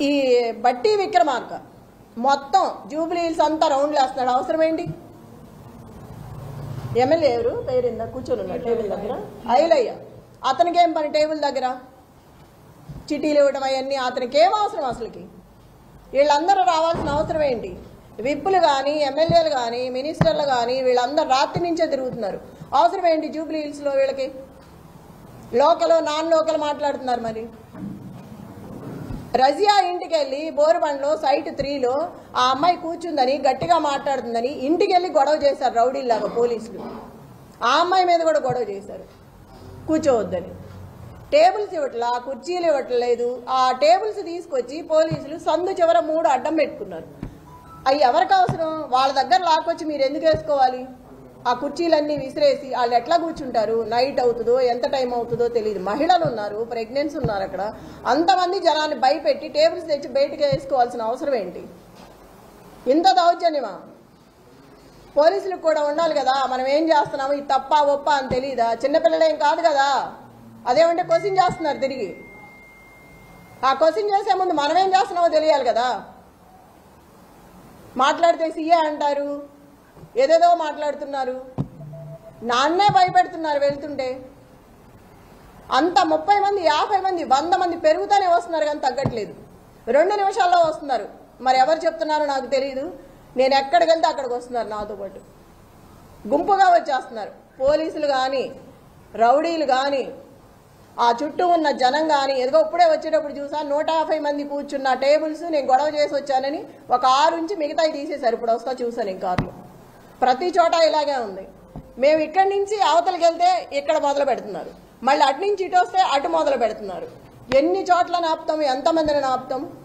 ఈ బట్టి విక్రమార్క మొత్తం జూబ్లీ హిల్స్ అంతా రౌండ్లు వేస్తున్నాడు. అవసరం ఏంటి? ఎమ్మెల్యే ఎవరు పేరిందా కూర్చొని ఉన్నాడు టేబుల్ దగ్గర? ఐలయ్య. అతనికి ఏం పని టేబుల్ దగ్గర? చిటీలు ఇవ్వడం అవన్నీ అతనికి ఏం అవసరం? అసలుకి వీళ్ళందరూ రావాల్సిన అవసరం ఏంటి? విప్పులు కానీ ఎమ్మెల్యేలు కానీ మినిస్టర్లు కానీ వీళ్ళందరూ రాత్రి నుంచే తిరుగుతున్నారు. అవసరం ఏంటి జూబ్లీ హిల్స్లో వీళ్ళకి? లోకల్ నాన్ లోకల్ మాట్లాడుతున్నారు. మరి రజియా ఇంటికి వెళ్ళి బోరుబండ్లో సైట్ 3లో ఆ అమ్మాయి కూర్చుందని గట్టిగా మాట్లాడుతుందని ఇంటికి వెళ్ళి గొడవ చేశారు రౌడీల్లాగా పోలీసులు. ఆ అమ్మాయి మీద కూడా గొడవ చేశారు కూర్చోవద్దని. టేబుల్స్ ఇవ్వట్లా, కుర్చీలు ఇవ్వట్లేదు. ఆ టేబుల్స్ తీసుకొచ్చి పోలీసులు సందు చివర 3 అడ్డం పెట్టుకున్నారు. అవి ఎవరికి అవసరం? వాళ్ళ దగ్గర లాక్కొచ్చి మీరు ఎందుకు వేసుకోవాలి? ఆ కుర్చీలన్నీ విసిరేసి వాళ్ళు ఎట్లా కూర్చుంటారు? నైట్ అవుతుందో ఎంత టైం అవుతుందో తెలియదు. మహిళలు ఉన్నారు, ప్రెగ్నెన్సీ ఉన్నారు. అక్కడ అంతమంది జనాన్ని భయపెట్టి టేబుల్స్ తెచ్చి బయటకు వేసుకోవాల్సిన అవసరం ఏంటి? ఇంత దౌర్జన్యమా? పోలీసులకు కూడా ఉండాలి కదా, మనం ఏం చేస్తున్నాము ఇది తప్ప ఒప్ప అని తెలియదా? చిన్నపిల్లలేం కాదు కదా. అదేమంటే క్వశ్చన్ చేస్తున్నారు తిరిగి. ఆ క్వశ్చన్ చేసే ముందు మనం ఏం చేస్తున్నామో తెలియాలి కదా. మాట్లాడితే సీఏ అంటారు, ఏదేదో మాట్లాడుతున్నారు. నాన్నే భయపెడుతున్నారు వెళ్తుంటే. అంత 30 మంది 50 మంది 100 మంది పెరుగుతూనే వస్తున్నారు కానీ తగ్గట్లేదు. 2 నిమిషాల్లో వస్తున్నారు. మరి ఎవరు చెప్తున్నారో నాకు తెలియదు. నేను ఎక్కడికి వెళ్తే అక్కడికి వస్తున్నారు నాతో పాటు. గుంపుగా వచ్చేస్తున్నారు. పోలీసులు కానీ రౌడీలు కానీ ఆ చుట్టూ ఉన్న జనం కానీ. ఎదుగో ఇప్పుడే వచ్చేటప్పుడు చూసా 150 మంది కూర్చున్న టేబుల్స్ నేను గొడవ చేసి వచ్చానని ఒక 6 నుంచి మిగతాయి తీసేశారు. ఇప్పుడు వస్తా చూసాను ఈ కార్లో. ప్రతి చోట ఇలాగే ఉంది. మేము ఇక్కడి నుంచి అవతలకి వెళ్తే ఇక్కడ మొదలు పెడుతున్నారు, మళ్ళీ అటు నుంచి ఇటు వస్తే అటు మొదలు పెడుతున్నారు. ఎన్ని చోట్ల ఆపుతాం? ఎంతమందిని ఆపుతాం?